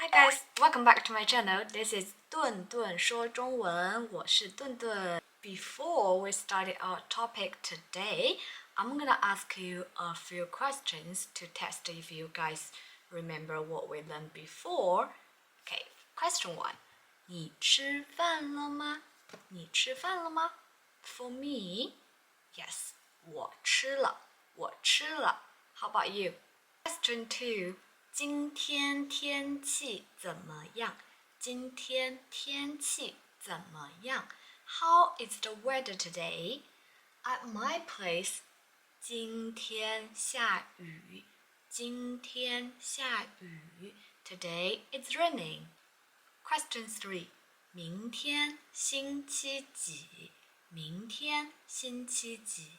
Hi guys, welcome back to my channel. This is 顿顿说中文，我是顿顿。Before we start our topic today, I'm gonna ask you a few questions to test if you guys remember what we learned before. Okay, question 1. 你吃饭了吗？你吃饭了吗？ For me, yes, 我吃了，我吃了。How about you? Question 2. 今天天气怎么样？今天天气怎么样？ How is the weather today? At my place, 今天下雨。今天下雨。Today it's raining. Question 3. 明天星期几？明天星期几？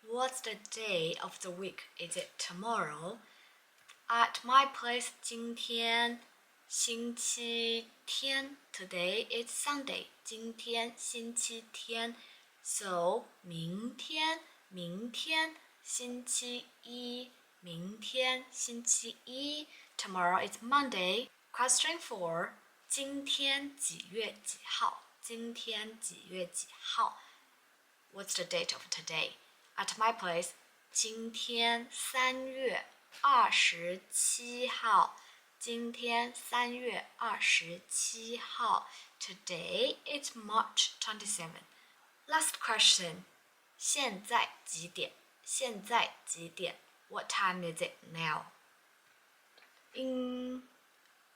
What's the day of the week? Is it tomorrow? At my place, 今天星期天 Today is Sunday. 今天星期天 So 明天星期一明天星期一 Tomorrow is Monday. Question 4. 今天几月几号？今天几月几号？ What's the date of today? At my place, 今天3月27号。今天3月27号。Today is March 27. Last question. 现在几点？现在几点？ What time is it now?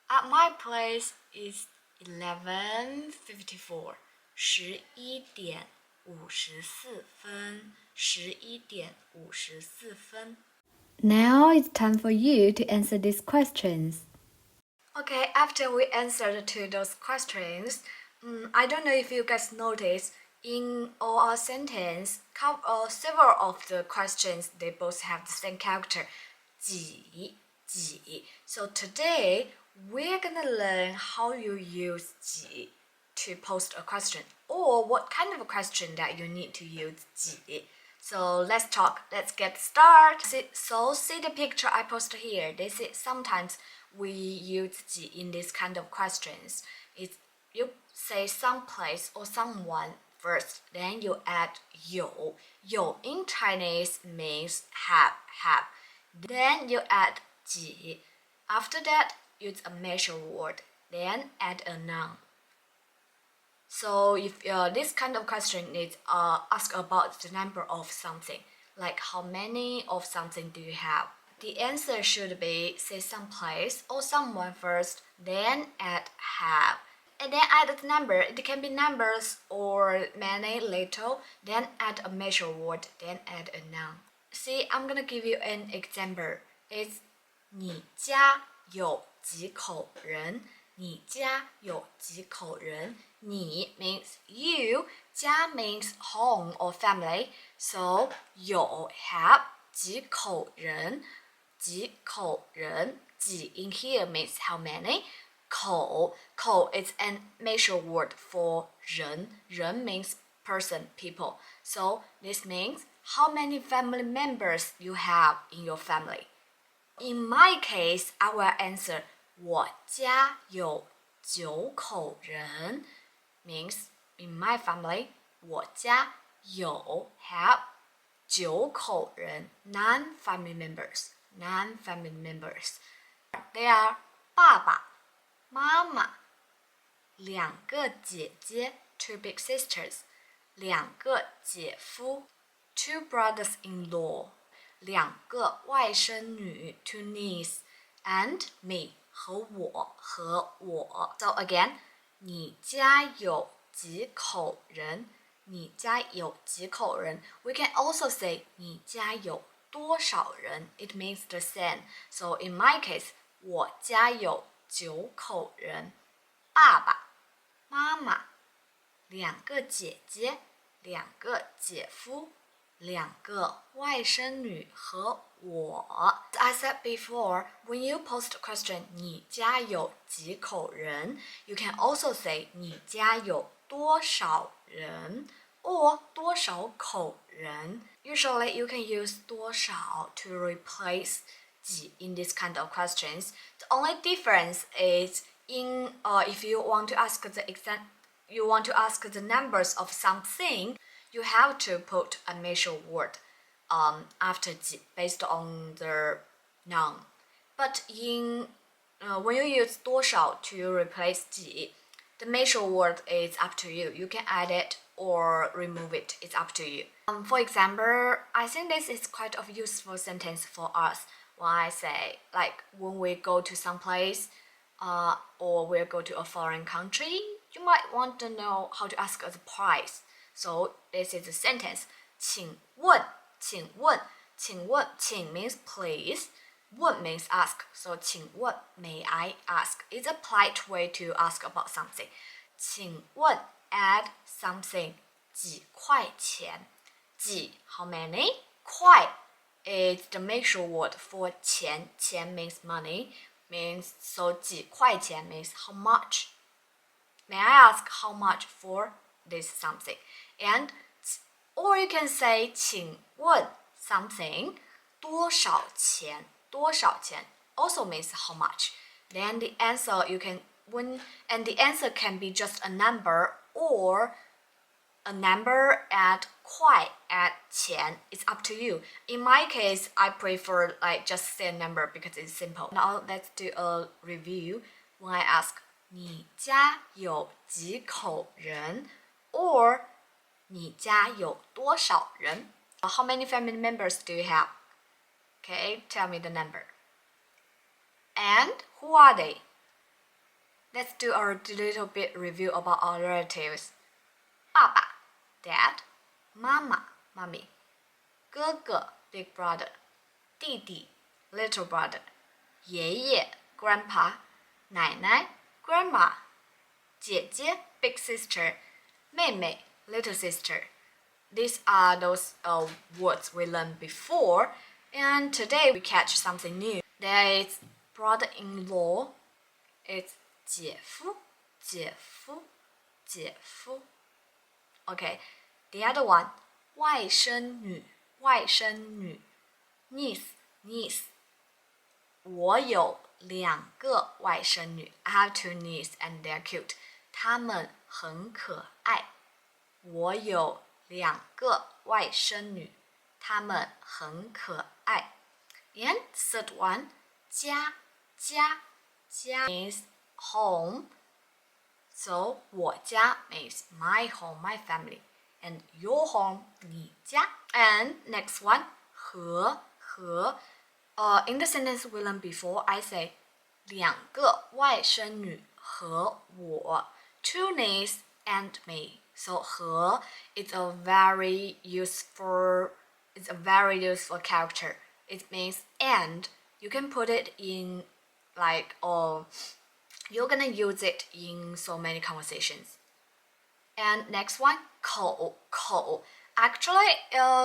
At my place is 11:54. 11点54分。11点54分。Now it's time for you to answer these questions. Okay, after we answered to those questions, I don't know if you guys noticed, in all our sentence, several of the questions, they both have the same character, 几. So today, we're gonna learn how you use 几 to post a question, or what kind of a question that you need to use 几. So let's talk. Let's get started. So see the picture I posted here. This is sometimes we use 几 in this kind of questions. It's you say some place or someone first, then you add 有. 有 in Chinese means have. Then you add 几. After that, use a measure word. Then add a noun. So if this kind of question is ask about the number of something, like how many of something do you have? The answer should be say some place or someone first, then add have. And then add the number. It can be numbers or many, little, then add a measure word, then add a noun. See, I'm gonna give you an example. It's 你家有几口人？你家有几口人？你 means you, 家 means home or family. So 有 have 几口人？几口人？几 in here means how many? 口 is a measure word for 人。人 means person, people. So this means how many family members you have in your family. In my case, I will answer 我家有9口人 means in my family 我家有 have 9口人 9 family members. They are 爸爸妈妈2个姐姐 2 big sisters 2个姐夫 2 brothers-in-law 2个外甥女 2 niece and me和我 So again, 你家有几口人？你家有几口人？ We can also say 你家有多少人？ It means the same. So in my case, 我家有9口人。爸爸妈妈2个姐姐2个姐夫2个外甥女和我。As I said before, when you post a question, 你家有几口人 you can also say 你家有多少人 or 多少口人。Usually, you can use 多少 to replace 几 in this kind of questions. The only difference is in if you want to ask the numbers of something, you have to put a measure word after 几 based on the noun. But when you use 多少 to replace 几, the measure word is up to you. You can add it or remove it. It's up to you. For example, I think this is quite a useful sentence for us when I say, like, when we go to some place or we go to a foreign country, you might want to know how to ask the price. So this is a sentence. 请问, 请问, 请问, 请 means please. 问 means ask. So 请问, may I ask? It's a polite way to ask about something. 请问 add something. 几块钱. 几 how many? 块 is the measure word for 钱. 钱 means money. Means so 几块钱 means how much. May I ask how much for this something? And or you can say 请问 something 多少钱多少钱 also means how much. Then the answer the answer can be just a number or a number at 块 at 钱. It's up to you. In my case, I prefer like just say a number because it's simple. Now let's do a review. When I ask 你家有几口人 or 你家有多少人? How many family members do you have? Okay, tell me the number. And who are they? Let's do a little bit review about our relatives. 爸爸 Dad, 妈妈 Mommy, 哥哥 Big brother, 弟弟 Little brother, 爷爷 Grandpa, 奶奶 Grandma, 姐姐 Big sister, 妹妹 Little sister. These are those words we learned before, and today we catch something new. There is brother-in-law, it's 姐夫, 姐夫, 姐夫. Okay, the other one, 外甥女, 外甥女, niece, niece. 我有两个外甥女. I have two nieces and they're cute. 她们很可爱. 我有两个外甥女，她们很可爱。And third one, 家 means home. So 我家 means my home, my family. And your home, 你家. And next one, 和 in the sentence we learned before, I say 两个外甥女和我 two nieces and me. So 和 is a very useful character. It means and. You can put it in like you're gonna use it in so many conversations. And next one, 口. Actually,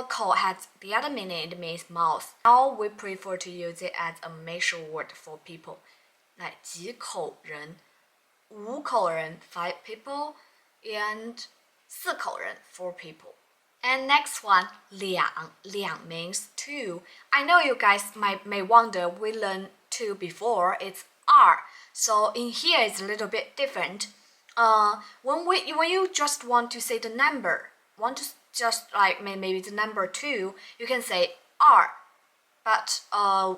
口 has the other meaning. It means mouth. Now we prefer to use it as a measure word for people. Like 几口人, 五口人, 5 people, and 四口人, 4 people. And next one, 两 means two. I know you guys may wonder, we learned two before, it's are. So in here it's a little bit different. When you just want to say the number, want to just like maybe the number 2, you can say are. But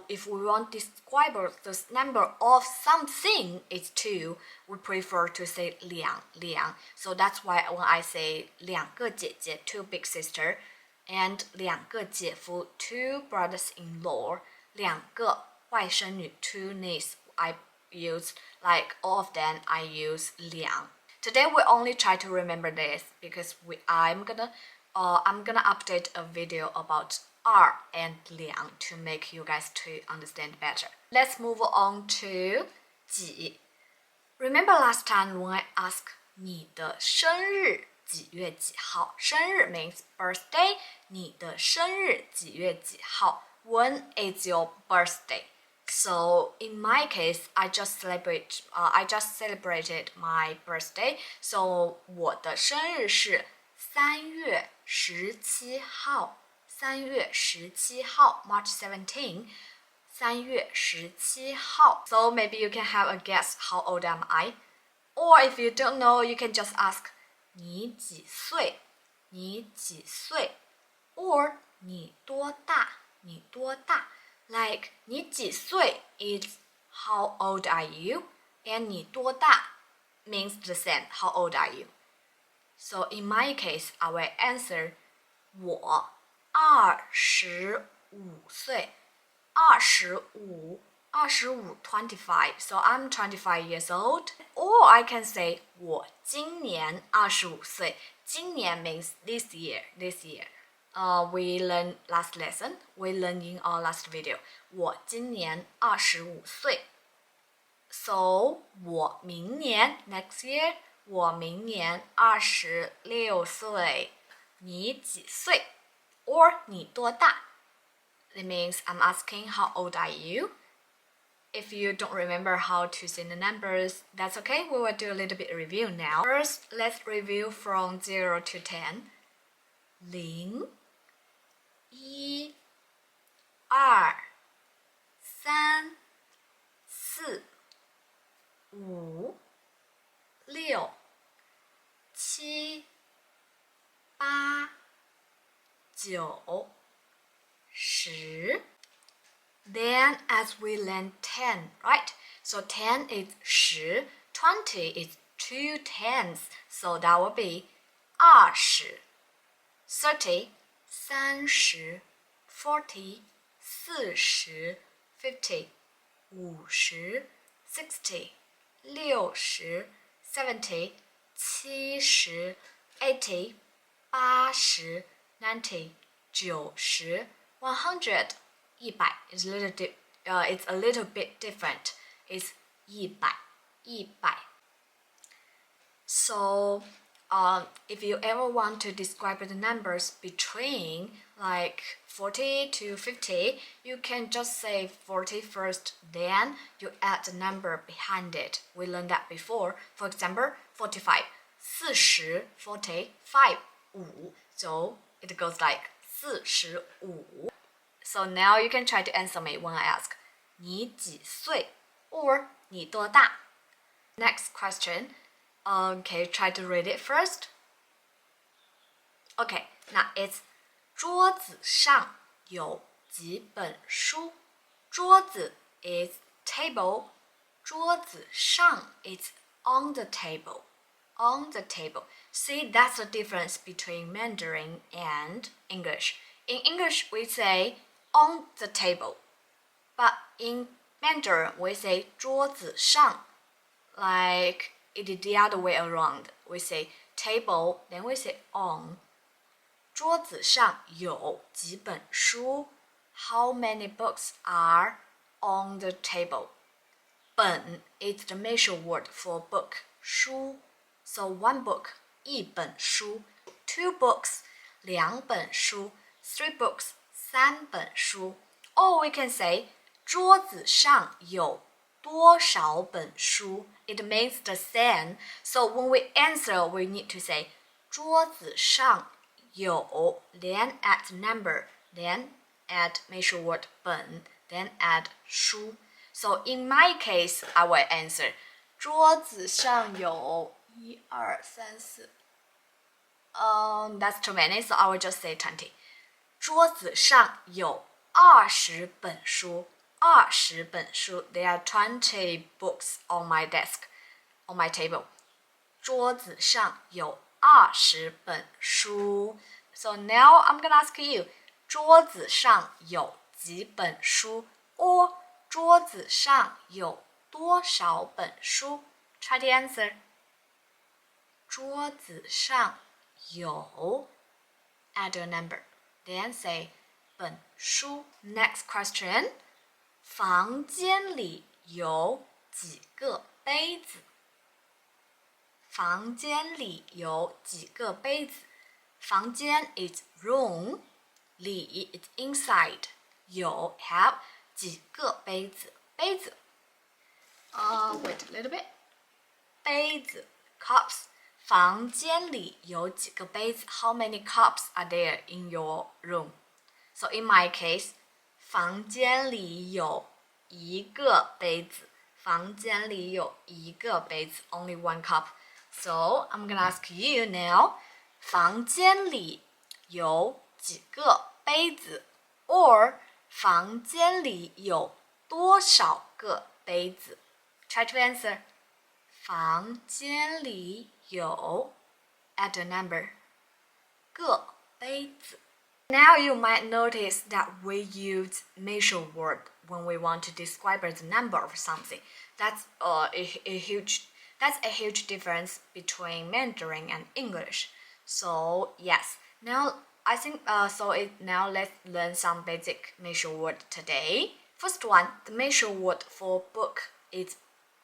if we want to describe the number of something, it's 2. We prefer to say 两. So that's why when I say 两个姐姐, 2 big sister, and 两个姐夫, 2 brothers-in-law, 两个外甥女, 2 niece, I use like all of them. I use 两. Today we only try to remember this because I'm gonna update a video about are and 两 to make you guys to understand better. Let's move on to 几. Remember last time when I asked 你的生日几月几号? 生日 means birthday. 你的生日几月几号? When is your birthday? So in my case, I just celebrated my birthday. So 我的生日是3月17号。3月17号 March 17. 3月17号. So maybe you can have a guess how old am I? Or if you don't know, you can just ask 你几岁? 你几岁? Or 你多大? 你多大? Like 你几岁 is how old are you? And 你多大 means the same, how old are you? So in my case, I will answer 我25岁. 25, 25, 25. So I'm 25 years old. Or I can say 我今年25岁. 今年 means this year. We learned last lesson. We learned in our last video. 我今年25岁. So 我明年 next year. 我明年26岁. 你几岁? Or 你多大? It means I'm asking how old are you? If you don't remember how to say the numbers, that's okay. We will do a little bit review now. First, let's review from 0 to 10. 0 1 2 3 4 5 6 7 8 9 10. Then as we learn 10, right? So 10 is 10, 20 is 2 tens, so that will be 20, 30, 30, 40, 40, 50, 50, 60, 60, 70, 70, 80, 80, 90, 90, 100, 100 is it's a little bit different. It's 100, 100. So if you ever want to describe the numbers between like 40 to 50, you can just say 40 first, then you add the number behind it. We learned that before. For example, 45, 40, 40, 5, 5. So it goes like 45. So now you can try to answer me when I ask 你几岁 or 你多大? Next question. Okay, try to read it first. Okay, now it's 桌子上有几本书? 桌子 is table. 桌子上 is on the table. On the table. See, that's the difference between Mandarin and English. In English, we say on the table. But in Mandarin, we say 桌子上. Like it is the other way around. We say table, then we say on. 桌子上有几本书? How many books are on the table? 本 is the measure word for book. 书. So one book, 一本书. Two books, 两本书. Three books, 三本书. Or we can say 桌子上有多少本书? It means the same. So when we answer, we need to say 桌子上有 then add number, then add measure word 本, then add 书. So in my case, I will answer 桌子上有1 2 3 4. That's too many, so I will just say 20. 桌子上有20本书. 20本书. There are 20 books on my desk, on my table. 桌子上有20本书. So now I'm gonna ask you, 桌子上有几本书? Or 桌子上有多少本书? Try to answer. 桌子上有 add a number, then say 本书. Next question. 房间里有几个杯子? 房间里有几个杯子? 房间 is room, 里 is inside, 有 have 几个杯子? 杯子 wait a little bit. 杯子 cups. 房间里有几个杯子? How many cups are there in your room? So in my case, 房间里有一个杯子。房间里有一个杯子 ，only one cup. So I'm gonna ask you now. 房间里有几个杯子 ，or 房间里有多少个杯子 ？Try to answer. 房间里有 add a number 个杯子。Now you might notice that we use measure word when we want to describe the number of something. That's a huge difference between Mandarin and English. So yes, now I think now let's learn some basic measure word today. First one, the measure word for book is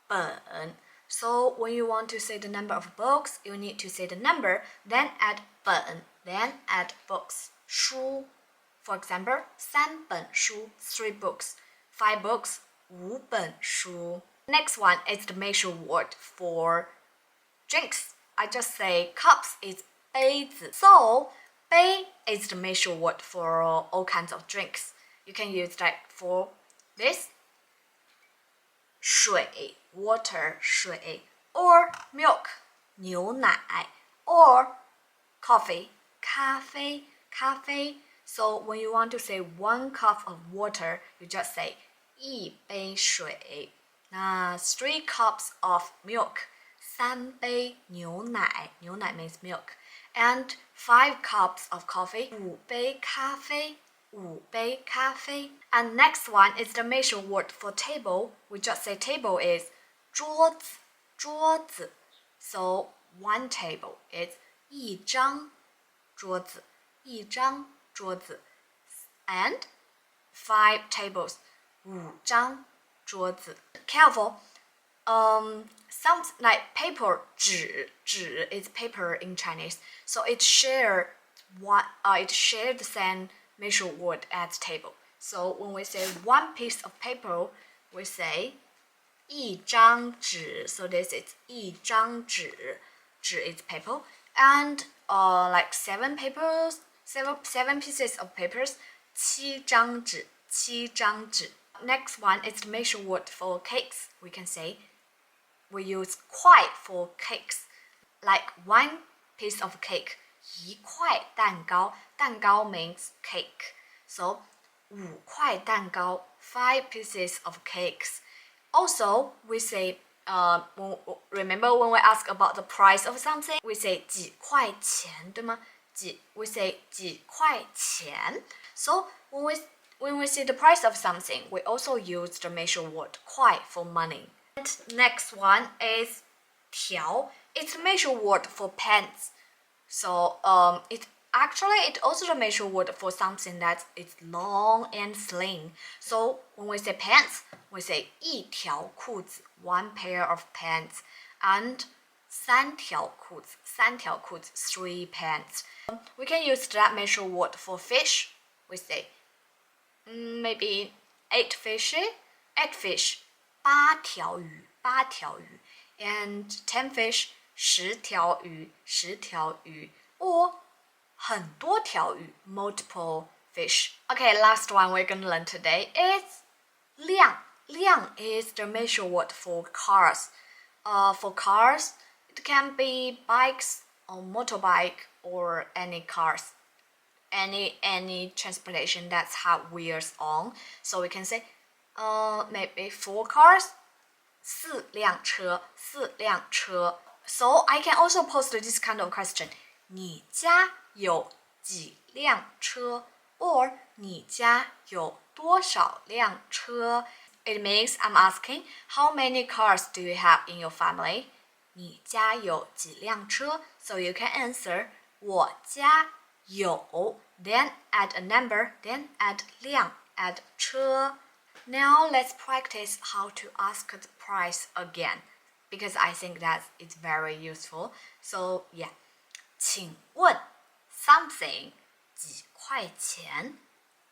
本. So when you want to say the number of books, you need to say the number, then add 本, then add books. 书 For example, 3本书 3 books, 5 books 5本书. Next one is the measure word for drinks. I just say cups is 杯子. So 杯 is the measure word for all kinds of drinks. You can use that for this 水 water 水 or milk 牛奶 or coffee 咖啡 So when you want to say 1 cup of water, you just say 一杯水。那 3 cups of milk 3杯牛奶 牛奶 means milk. And 5 cups of coffee 5杯咖啡5杯咖啡。And next one is the measure word for table. We just say table is 桌子 So 1 table is 一张桌子And 5 tables 5张桌子 Careful. Some like paper 纸 is paper in Chinese, so it share the same measure word as table. So when we say 1 piece of paper, we say 一张纸 So this is 一张纸is paper. And like 7 pieces of papers 七张纸 Next one is the measure word for cakes. We can say we use 块 for cakes. Like 1 piece of cake 一块蛋糕 蛋糕 means cake. So 5块蛋糕 5 pieces of cakes. Also, we say remember when we ask about the price of something, we say 几块钱对吗？we say 几块钱 So when we see the price of something, we also use the measure word 块 for money. And next one is 条 It's the measure word for pants. So it also the measure word for something that is long and slim. So when we say pants, we say 一条裤子 1 pair of pants. And 三条裤子 3 pants. We can use that measure word for fish. We say maybe 8 fish 8 条鱼 and 10 fish 10条鱼 or 很多条鱼 multiple fish. Okay, last one we're gonna learn today is 量 is the measure word for cars. For cars, it can be bikes or motorbike or any cars. Any transportation that's have wheels on. So we can say maybe 4 cars 4辆车 So I can also post this kind of question. 你家有几辆车 or 你家有多少辆车 It means I'm asking how many cars do you have in your family? 你家有几辆车 So you can answer 我家有 Then add a number, then add 辆 add 车 Now let's practice how to ask the price again because I think that it's very useful. So yeah, 请问 something 几块钱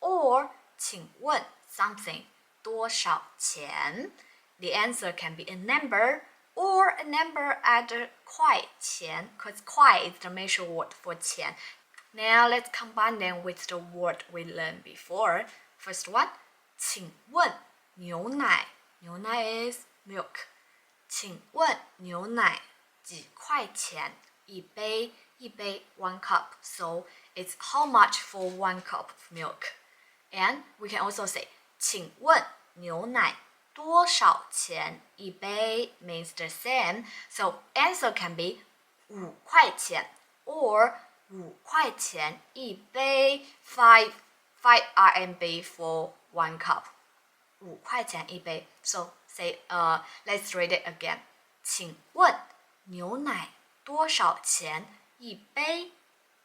or 请问 something 多少钱 The answer can be a number or a number add 块钱 because 块 is the measure word for 钱 Now let's combine them with the word we learned before. First one, 请问牛奶 牛奶 is milk. 请问牛奶几块钱一杯 1 cup. So it's how much for 1 cup of milk. And we can also say 请问牛奶多少钱一杯 means the same. So answer can be 5块钱 or 5块钱一杯 5 RMB for 1 cup. 5块钱一杯. So say let's read it again. 请问牛奶多少钱一杯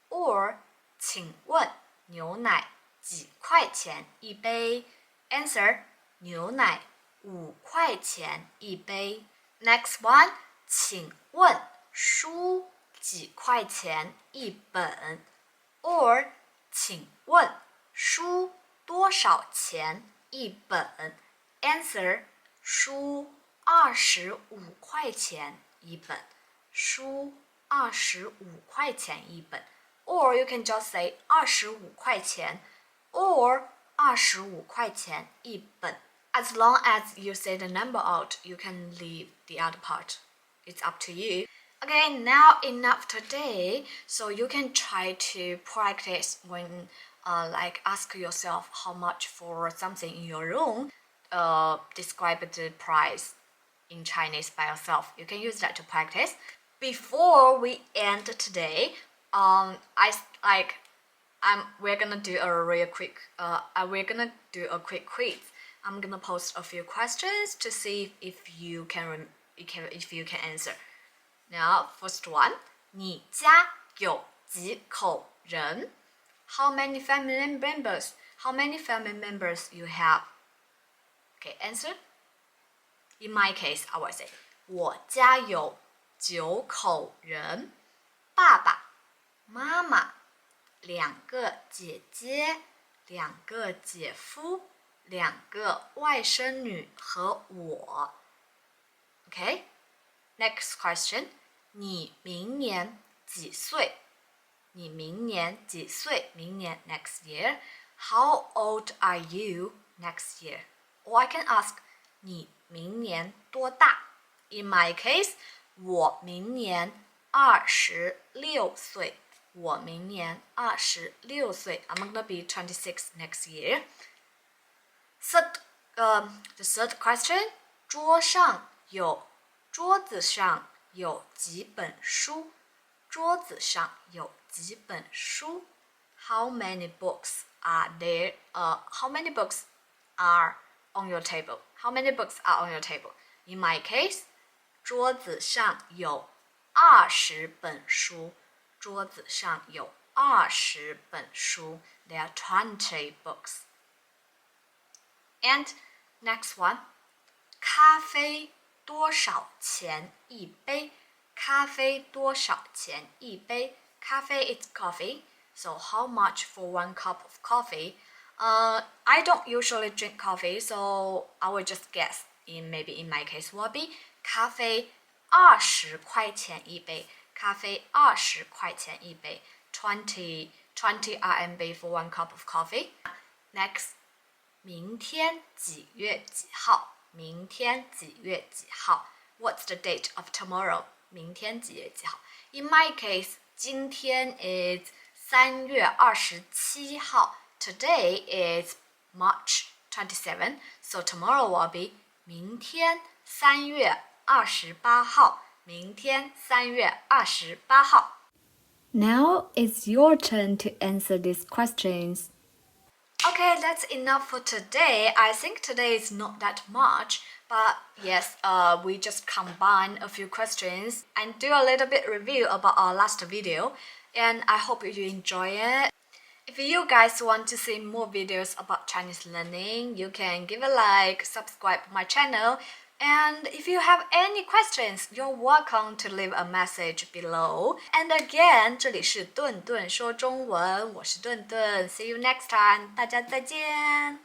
or 请问牛奶几块钱一杯 Answer 牛奶5块钱一杯 Next one 请问书几块钱一本 or 请问书多少钱一本 Answer 书25块钱一本书25块钱一本 Or you can just say 25块钱 or 25块钱一本 As long as you say the number out, you can leave the other part. It's up to you. Okay, now enough today. So you can try to practice when like ask yourself how much for something in your room. Describe the price in Chinese by yourself. You can use that to practice. Before we end today, we're gonna do a quick quiz. I'm gonna post a few questions to see if you can answer. Now, first one, 你家有几口人? How many family members? How many family members you have? Okay, answer. In my case, I will say 我家有9口人，爸爸妈妈2个姐姐2个姐夫2个外甥女和我 Okay, next question 你明年几岁 你明年几岁明年 next year How old are you next year Or I can ask 你明年多大 In my case 我明年26岁我明年26岁 I'm gonna be 26 next year. The third question 桌子上有几本书桌子上有几本书 How many books are there? How many books are on your table? How many books are on your table? In my case 桌子上有20本书桌子上有20本书 There are 20 books. And next one, 咖啡多少钱一杯咖啡多少钱一杯咖啡 is coffee. So how much for 1 cup of coffee? I don't usually drink coffee, so I will just guess. Maybe in my case will be 咖啡20块钱一杯咖啡20块钱一杯 20 RMB for 1 cup of coffee. Next, 明天几月几号明天几月几号 What's the date of tomorrow? 明天几月几号 In my case, 今天 is 3月27号 Today is March 27, so tomorrow will be 明天3月28号明天3月28号 Now it's your turn to answer these questions. Okay, that's enough for today. I think today is not that much, but yes, we just combine a few questions and do a little bit review about our last video, and I hope you enjoy it. If you guys want to see more videos about Chinese learning, you can give a like, subscribe my channel, and if you have any questions, you're welcome to leave a message below. And again, 这里是顿顿说中文，我是顿顿 ，See you next time，大家再见。